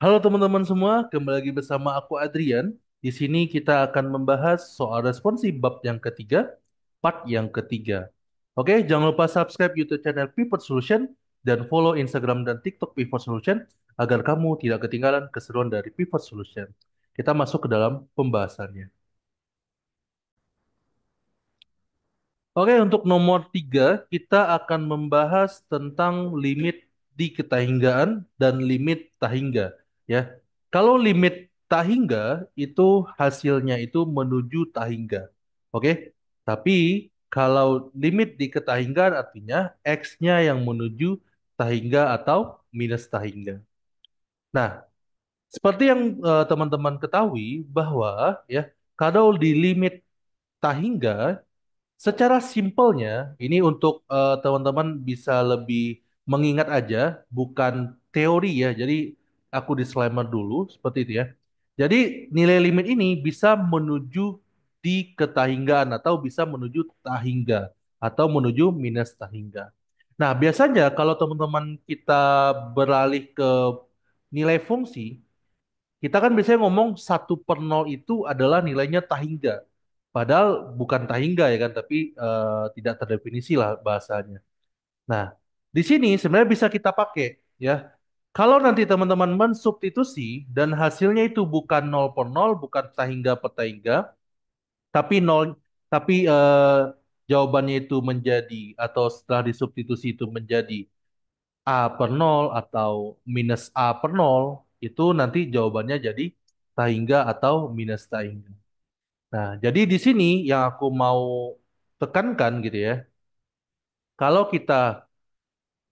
Halo teman-teman semua, kembali lagi bersama aku Adrian. Di sini kita akan membahas soal responsi bab yang ketiga, part yang ketiga. Oke, jangan lupa subscribe YouTube channel Pivot Solution dan follow Instagram dan TikTok Pivot Solution agar kamu tidak ketinggalan keseruan dari Pivot Solution. Kita masuk ke dalam pembahasannya. Oke, untuk nomor tiga, kita akan membahas tentang limit di ketahinggaan dan limit tahingga. Ya, kalau limit tahingga itu hasilnya itu menuju tahingga. Oke, tapi kalau limit di ketahinggaan artinya X-nya yang menuju tahingga atau minus tahingga. Nah, seperti yang teman-teman ketahui bahwa ya, kalau di limit tahingga secara simpelnya, ini untuk teman-teman bisa lebih mengingat aja, bukan teori ya. Jadi aku disclaimer dulu seperti itu ya. Jadi nilai limit ini bisa menuju di ketahinggaan atau bisa menuju tahingga atau menuju minus tahingga. Nah, biasanya kalau teman-teman kita beralih ke nilai fungsi, kita kan biasanya ngomong 1/0 itu adalah nilainya tahingga. Padahal bukan tahingga ya kan, tapi tidak terdefinisi lah bahasanya. Nah, di sini sebenarnya bisa kita pakai ya. Kalau nanti teman-teman mensubstitusi dan hasilnya itu bukan 0/0, bukan tahingga per tahingga, tapi nol, tapi jawabannya itu menjadi atau setelah disubstitusi itu menjadi A/0 atau minus A/0, itu nanti jawabannya jadi tahingga atau minus tahingga. Nah, jadi di sini yang aku mau tekankan gitu ya, kalau kita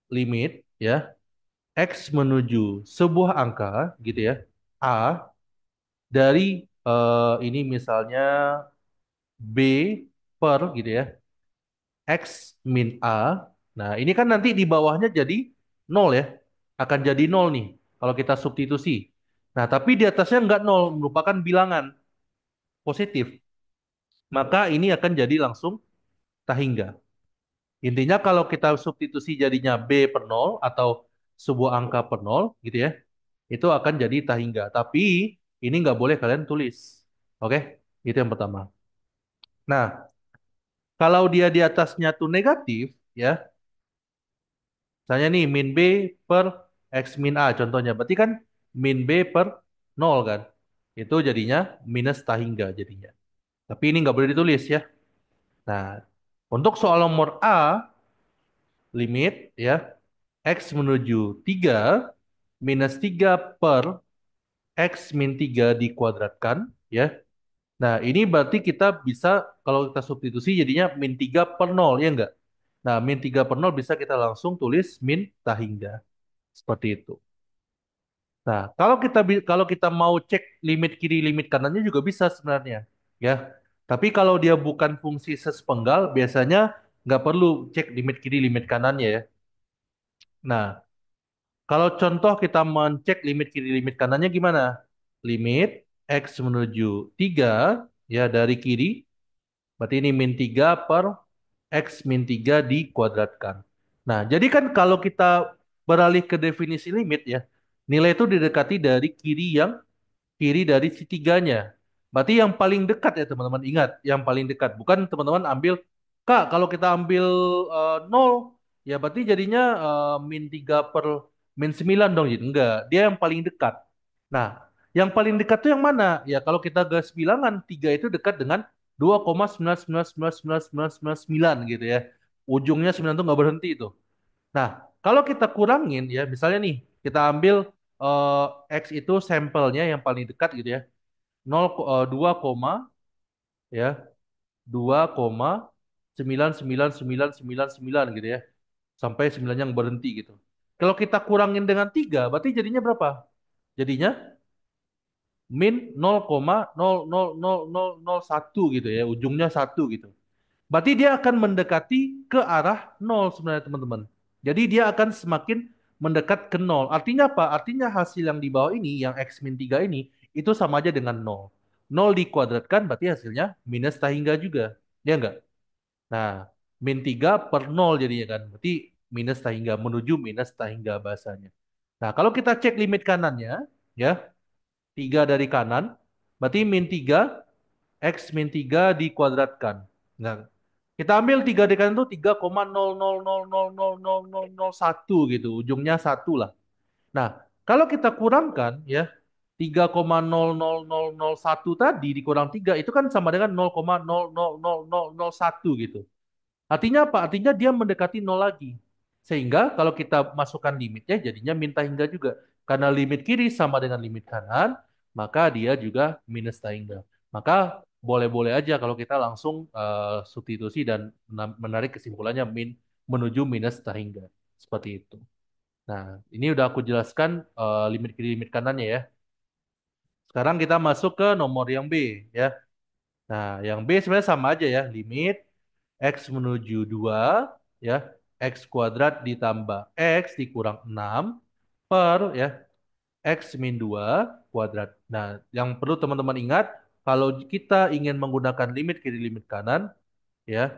limit ya X menuju sebuah angka gitu ya, A dari ini misalnya B per gitu ya, X min A. Nah, ini kan nanti di bawahnya jadi nol ya, akan jadi nol nih kalau kita substitusi. Nah, tapi di atasnya nggak nol, merupakan bilangan positif. Maka ini akan jadi langsung tahingga. Intinya kalau kita substitusi jadinya B per nol atau sebuah angka per nol gitu ya, itu akan jadi tahingga. Tapi ini nggak boleh kalian tulis. Oke, itu yang pertama. Nah, kalau dia di atasnya tuh negatif ya, misalnya nih min B per X min A contohnya. Berarti kan min B per nol kan. Itu jadinya minus tahingga jadinya. Tapi ini nggak boleh ditulis ya. Nah, untuk soal nomor A, limit ya, X menuju 3 minus 3 per X min 3 dikuadratkan ya. Nah, ini berarti kita bisa kalau kita substitusi jadinya min 3 per nol ya enggak? Nah, min 3 per nol bisa kita langsung tulis min tahingga. Seperti itu. Nah, kalau kita mau cek limit kiri limit kanannya juga bisa sebenarnya ya. Tapi kalau dia bukan fungsi sespenggal biasanya nggak perlu cek limit kiri limit kanannya ya. Nah, kalau contoh kita mencek limit kiri limit kanannya gimana? Limit X menuju 3 ya dari kiri. Berarti ini min 3 per X min 3 dikuadratkan. Nah, jadi kan kalau kita beralih ke definisi limit ya, nilai itu didekati dari kiri dari si tiganya. Berarti yang paling dekat ya teman-teman. Ingat, yang paling dekat. Bukan teman-teman ambil, Kak, kalau kita ambil 0, ya berarti jadinya min 3 per min 9 dong. Jadi enggak, dia yang paling dekat. Nah, yang paling dekat tuh yang mana? Ya kalau kita gas bilangan, 3 itu dekat dengan 2,9999999 gitu ya. Ujungnya 9 tuh nggak berhenti itu. Nah, kalau kita kurangin ya, misalnya nih, kita ambil eh, X itu sampelnya yang paling dekat gitu ya. 2, ya, 2,99999 gitu ya. Sampai 9 yang berhenti gitu. Kalau kita kurangin dengan 3 berarti jadinya berapa? Jadinya min 0,00001 gitu ya, ujungnya satu gitu. Berarti dia akan mendekati ke arah nol sebenarnya teman-teman. Jadi dia akan semakin mendekat ke nol. Artinya apa? Artinya hasil yang di bawah ini, yang X min 3 ini, itu sama aja dengan nol. Nol dikuadratkan berarti hasilnya minus tahingga juga. Ya enggak? Nah, min 3 per nol jadinya kan. Berarti minus tahingga, menuju minus tahingga bahasanya. Nah, kalau kita cek limit kanannya, ya. 3 dari kanan. Berarti min 3 X min 3 dikuadratkan. Nah, kita ambil 3 dari kanan itu 3,0000000001 gitu. Ujungnya satu lah. Nah, kalau kita kurangkan ya 3,000001 tadi dikurang 3 itu kan sama dengan 0,000001 gitu. Artinya apa? Artinya dia mendekati nol lagi. Sehingga kalau kita masukkan limitnya jadinya minta hingga juga. Karena limit kiri sama dengan limit kanan, maka dia juga minus hingga. Maka boleh-boleh aja kalau kita langsung substitusi dan menarik kesimpulannya menuju minus hingga. Seperti itu. Nah, ini udah aku jelaskan limit kiri limit kanannya ya. Sekarang kita masuk ke nomor yang B ya. Nah, yang B sebenarnya sama aja ya, limit X menuju 2 ya, X kuadrat ditambah X dikurang 6 per ya, X min 2 kuadrat. Nah, yang perlu teman-teman ingat, kalau kita ingin menggunakan limit kiri limit kanan ya,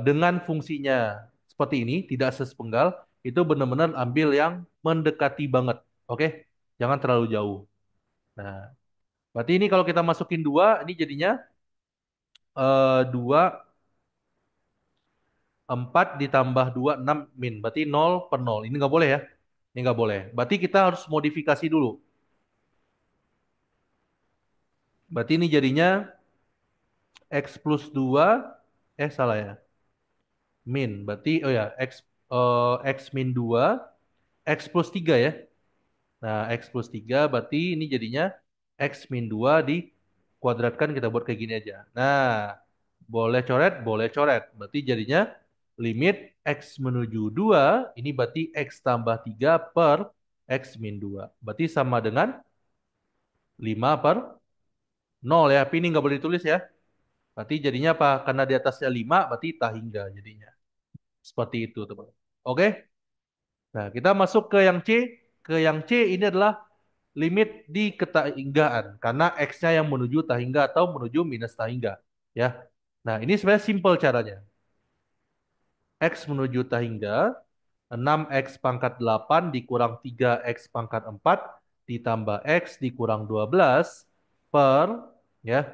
dengan fungsinya seperti ini, tidak sespenggal, itu benar-benar ambil yang mendekati banget. Oke? Jangan terlalu jauh. Nah, berarti ini kalau kita masukin 2 ini jadinya 2 4 ditambah 2 6 min. Berarti 0 per 0. Ini nggak boleh ya. Ini nggak boleh. Berarti kita harus modifikasi dulu. Berarti ini jadinya X plus 2. Salah ya. Min. Berarti, oh ya. X min 2. X plus 3 ya. Nah, X plus 3 berarti ini jadinya X min 2 dikuadratkan kita buat kayak gini aja. Nah, boleh coret, boleh coret. Berarti jadinya limit X menuju 2, ini berarti X tambah 3 per X min 2. Berarti sama dengan 5 per 0 ya. Tapi ini nggak boleh ditulis ya. Berarti jadinya apa? Karena di atasnya 5, berarti tak hingga jadinya. Seperti itu, teman. Oke? Nah, kita masuk ke yang C. Ke yang C ini adalah limit di ketahinggaan karena X-nya yang menuju tahingga atau menuju minus tahingga ya. Nah, ini sebenarnya simple caranya. X menuju tahingga 6X pangkat 8 dikurang 3X pangkat 4 ditambah X dikurang 12 per ya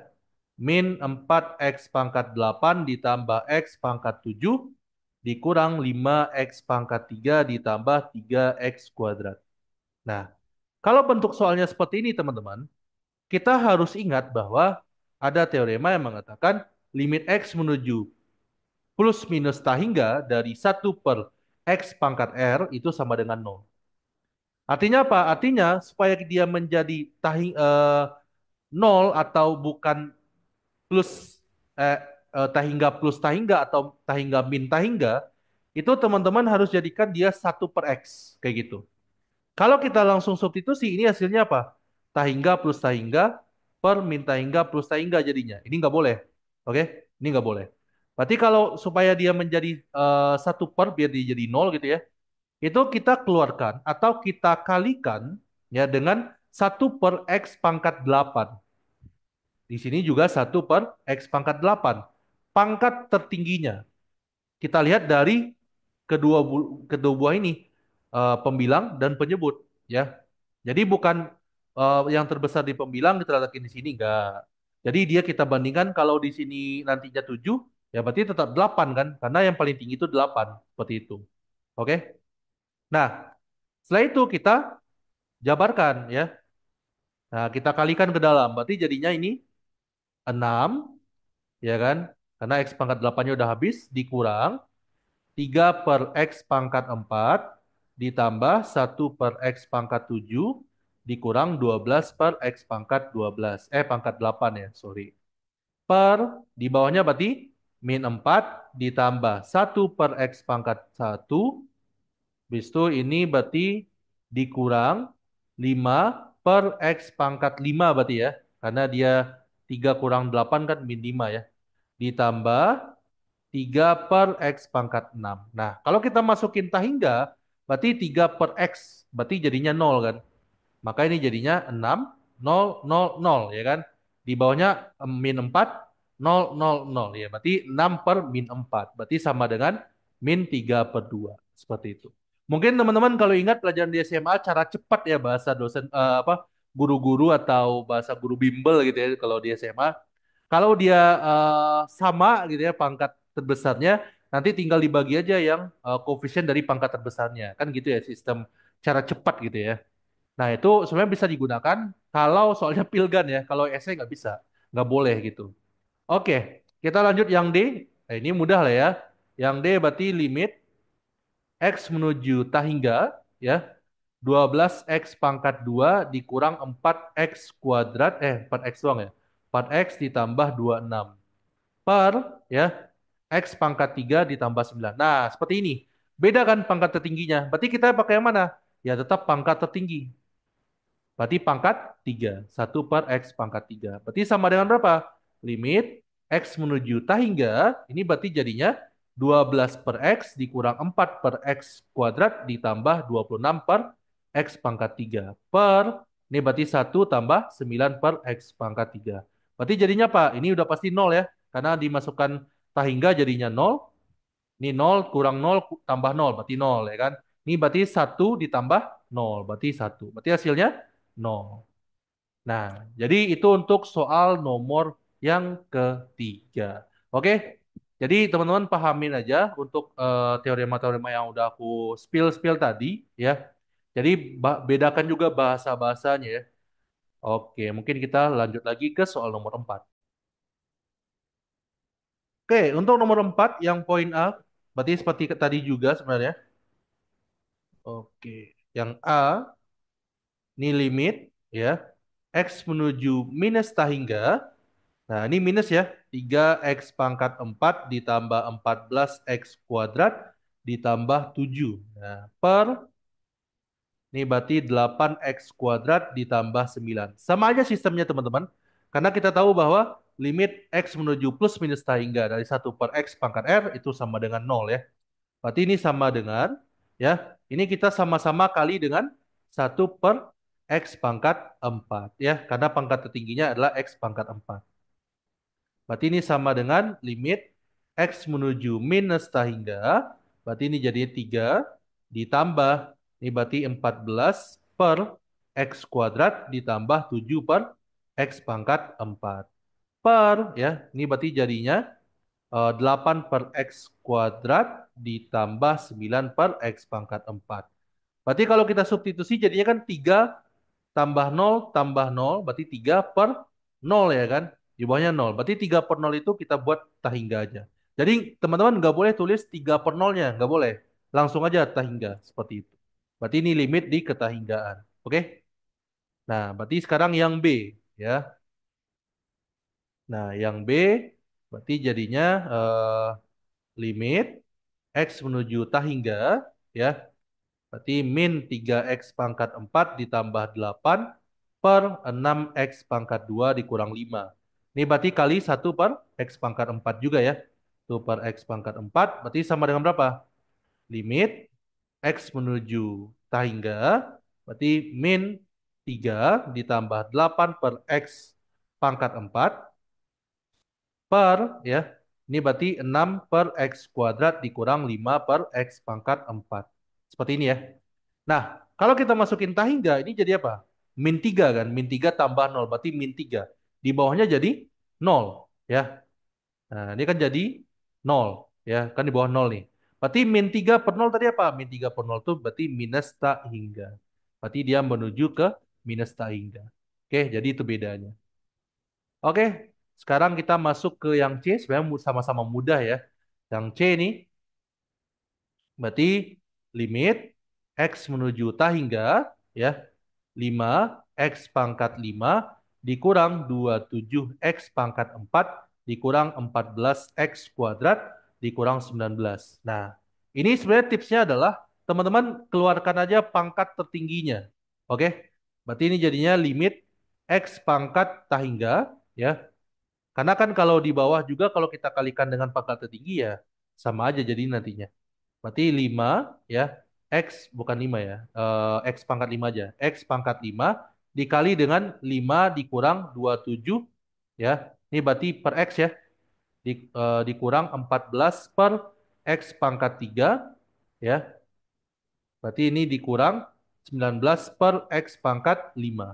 min 4X pangkat 8 ditambah X pangkat 7 dikurang 5X pangkat 3 ditambah 3X kuadrat. Nah, kalau bentuk soalnya seperti ini teman-teman, kita harus ingat bahwa ada teorema yang mengatakan limit X menuju plus minus tahingga dari 1 per X pangkat R itu sama dengan 0. Artinya apa? Artinya supaya dia menjadi 0 atau bukan plus eh, tahingga plus tahingga atau tahingga min tahingga, itu teman-teman harus jadikan dia 1 per X. Kayak gitu. Kalau kita langsung substitusi, ini hasilnya apa? Tahingga plus tahingga per min tahingga plus tahingga jadinya. Ini nggak boleh. Oke? Ini nggak boleh. Berarti kalau supaya dia menjadi 1 per, biar dia jadi 0 gitu ya, itu kita keluarkan atau kita kalikan ya dengan 1 per X pangkat 8. Di sini juga 1 per X pangkat 8. Pangkat tertingginya. Kita lihat dari kedua buah ini, pembilang dan penyebut ya. Jadi bukan yang terbesar di pembilang kita letakkan di sini enggak. Jadi dia kita bandingkan kalau di sini nantinya 7 ya berarti tetap 8 kan karena yang paling tinggi itu 8 seperti itu. Oke? Nah, setelah itu kita jabarkan ya. Nah, kita kalikan ke dalam. Berarti jadinya ini 6 ya kan? Karena X pangkat 8-nya udah habis dikurang 3 per X pangkat 4 ditambah 1 per X pangkat 7 dikurang 12 per X pangkat 12. Pangkat 8 ya, sorry. Per, di bawahnya berarti min 4 ditambah 1 per X pangkat 1. Habis itu ini berarti dikurang 5 per X pangkat 5 berarti ya. Karena dia 3 kurang 8 kan min 5 ya. Ditambah 3 per X pangkat 6. Nah, kalau kita masukin tahingga, berarti 3 per X. Berarti jadinya 0 kan. Maka ini jadinya 6, 0, 0, 0 ya kan. Di bawahnya min 4, 0, 0, 0 ya. Berarti 6 per min 4. Berarti sama dengan min 3 per 2. Seperti itu. Mungkin teman-teman kalau ingat pelajaran di SMA cara cepat ya bahasa dosen apa guru-guru atau bahasa guru bimbel gitu ya kalau di SMA. Kalau dia sama gitu ya pangkat terbesarnya, nanti tinggal dibagi aja yang koefisien dari pangkat terbesarnya. Kan gitu ya sistem cara cepat gitu ya. Nah itu sebenarnya bisa digunakan kalau soalnya pilgan ya. Kalau essay nggak bisa, nggak boleh gitu. Oke, kita lanjut yang D. Nah, ini mudah lah ya. Yang D berarti limit X menuju tak hingga ya 12 X pangkat 2 dikurang 4X kuadrat 4X doang ya 4X ditambah 26 per ya X pangkat 3 ditambah 9. Nah seperti ini beda kan pangkat tertingginya berarti kita pakai yang mana ya tetap pangkat tertinggi. Berarti pangkat 3. 1 per X pangkat 3. Berarti sama dengan berapa? Limit X menuju tak hingga, ini berarti jadinya 12 per X dikurang 4 per X kuadrat ditambah 26 per X pangkat 3. Per, ini berarti 1 tambah 9 per X pangkat 3. Berarti jadinya apa? Ini udah pasti 0 ya. Karena dimasukkan tak hingga jadinya 0. Ini 0 kurang 0 tambah 0 berarti 0 ya kan. Ini berarti 1 ditambah 0 berarti 1. Berarti hasilnya 0. Nah, jadi itu untuk soal nomor yang ketiga. Oke, jadi teman-teman pahamin aja untuk teorema-teorema yang udah aku spill-spill tadi ya. Jadi bedakan juga bahasa-bahasanya ya. Oke, mungkin kita lanjut lagi ke soal nomor 4. Oke, untuk nomor 4 yang poin A, berarti seperti tadi juga sebenarnya. Oke, yang A ini limit ya. X menuju minus tak hingga. Nah, ini minus ya. 3X pangkat 4 ditambah 14X kuadrat ditambah 7. Nah, per ini berarti 8X kuadrat ditambah 9. Sama aja sistemnya teman-teman. Karena kita tahu bahwa limit X menuju plus minus tak hingga dari 1 per X pangkat R itu sama dengan 0 ya. Berarti ini sama dengan ya. Ini kita sama-sama kali dengan 1 per X pangkat 4 ya. Karena pangkat tertingginya adalah X pangkat 4. Berarti ini sama dengan limit X menuju minus tak hingga. Berarti ini jadi 3 ditambah. Ini berarti 14 per X kuadrat ditambah 7 per X pangkat 4. Per ya. Ini berarti jadinya 8 per X kuadrat ditambah 9 per X pangkat 4. Berarti kalau kita substitusi jadinya kan 3 tambah nol berarti 3 per nol ya kan? Di bawahnya nol. Berarti 3 per nol itu kita buat tahingga aja. Jadi teman-teman nggak boleh tulis 3 per nolnya, nggak boleh. Langsung aja tahingga seperti itu. Berarti ini limit di ketahinggaan. Oke? Nah, berarti sekarang yang B ya. Nah, yang B berarti jadinya limit X menuju tahingga ya. Berarti min 3X pangkat 4 ditambah 8 per 6X pangkat 2 dikurang 5. Ini berarti kali 1 per X pangkat 4 juga ya. 1 per X pangkat 4 berarti sama dengan berapa? Limit X menuju tahingga berarti min 3 ditambah 8 per X pangkat 4 per ya. Ini berarti 6 per X kuadrat dikurang 5 per X pangkat 4. Seperti ini ya. Nah, kalau kita masukin tahingga, ini jadi apa? Min 3 kan? Min 3 tambah nol berarti min 3. Di bawahnya jadi nol ya. Nah, ini kan jadi nol ya. Kan di bawah nol nih. Berarti min 3 per nol tadi apa? Min 3 per nol itu berarti minus tahingga. Berarti dia menuju ke minus tahingga. Oke, jadi itu bedanya. Oke, sekarang kita masuk ke yang C. Sebenarnya sama-sama mudah ya. Yang C ini berarti limit X menuju tak hingga ya 5X pangkat 5 dikurang 27X pangkat 4 dikurang 14X kuadrat dikurang 19. Nah, ini sebenarnya tipsnya adalah teman-teman keluarkan aja pangkat tertingginya. Oke? Berarti ini jadinya limit X pangkat tak hingga ya. Karena kan kalau di bawah juga kalau kita kalikan dengan pangkat tertinggi ya sama aja jadi nantinya. Berarti 5 ya. X bukan 5 ya. X pangkat 5 aja. X pangkat 5 dikali dengan 5 dikurang 27 ya. Ini berarti per X ya. Dikurang 14 per X pangkat 3 ya. Berarti ini dikurang 19 per X pangkat 5.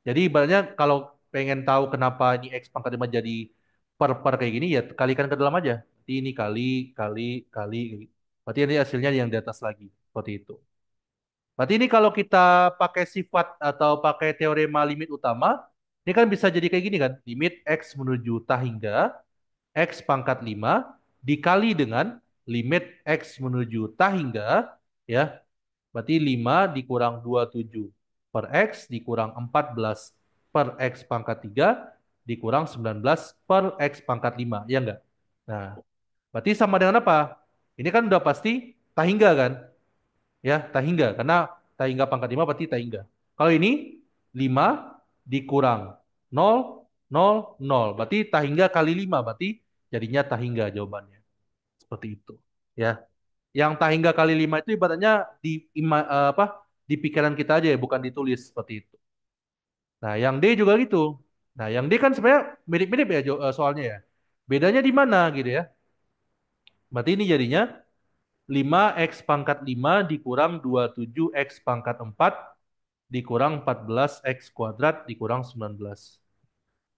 Jadi ibaratnya kalau pengen tahu kenapa ini X pangkat 5 jadi per kayak gini, ya kalikan ke dalam aja. Berarti ini kali, kali, kali. Berarti ini hasilnya yang di atas lagi. Seperti itu. Berarti ini kalau kita pakai sifat atau pakai teorema limit utama, ini kan bisa jadi kayak gini kan. Limit X menuju tah hingga X pangkat 5 dikali dengan limit X menuju tah hingga, ya. Berarti 5 dikurang 27 per X dikurang 14 per X pangkat 3 dikurang 19 per X pangkat 5. Ya enggak? Nah, berarti sama dengan apa? Ini kan udah pasti tah hingga kan? Ya, tah hingga. Karena tah hingga pangkat 5 berarti tah hingga. Kalau ini 5 dikurang 0, 0, 0. Berarti tah hingga kali 5. Berarti jadinya tah hingga jawabannya. Seperti itu. Ya. Yang tak hingga kali 5 itu ibaratnya di apa di pikiran kita aja ya, bukan ditulis seperti itu. Nah, yang D juga gitu. Nah, yang D kan sebenarnya mirip-mirip ya soalnya ya. Bedanya di mana gitu ya. Berarti ini jadinya 5x pangkat 5 dikurang 27x pangkat 4 dikurang 14x kuadrat dikurang 19.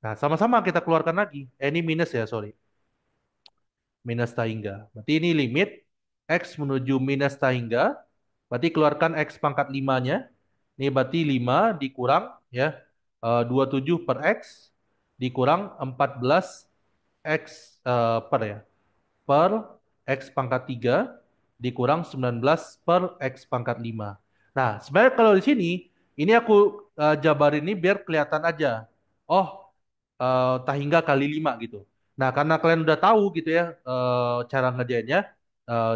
Nah, sama-sama kita keluarkan lagi. Ini minus ya, sorry. Minus tak hingga. Berarti ini limit X menuju minus tak hingga. Berarti keluarkan X pangkat 5-nya. Ini berarti 5 dikurang ya 27 per X dikurang 14 X per ya per X pangkat 3 dikurang 19 per X pangkat 5. Nah, sebenarnya kalau di sini ini aku jabarin ini biar kelihatan aja. Oh, tak hingga kali 5 gitu. Nah, karena kalian udah tahu gitu ya cara ngerjainnya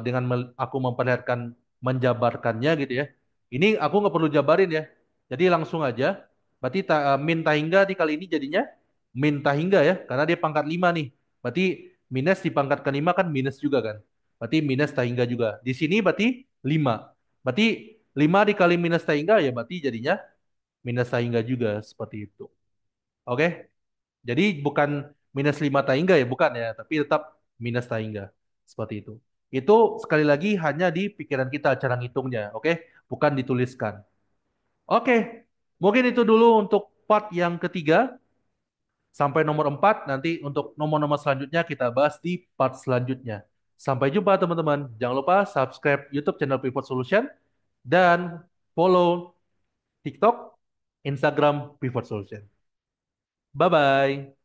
dengan aku memperlihatkan menjabarkannya gitu ya. Ini aku nggak perlu jabarin ya. Jadi langsung aja. Berarti min tak hingga di kali ini jadinya min tak hingga ya, karena dia pangkat 5 nih. Berarti minus di pangkat kelima kan minus juga kan. Berarti minus tak hingga juga. Di sini berarti 5. Berarti 5 dikali minus tak hingga ya berarti jadinya minus tak hingga juga seperti itu. Oke? Jadi bukan minus 5 Taingga ya, bukan ya, tapi tetap minus Taingga. Seperti itu. Itu sekali lagi hanya di pikiran kita cara ngitungnya, oke? Bukan dituliskan. Oke, mungkin itu dulu untuk part yang ketiga. Sampai nomor 4, nanti untuk nomor-nomor selanjutnya kita bahas di part selanjutnya. Sampai jumpa teman-teman. Jangan lupa subscribe YouTube channel Pivot Solution dan follow TikTok, Instagram Pivot Solution. Bye-bye.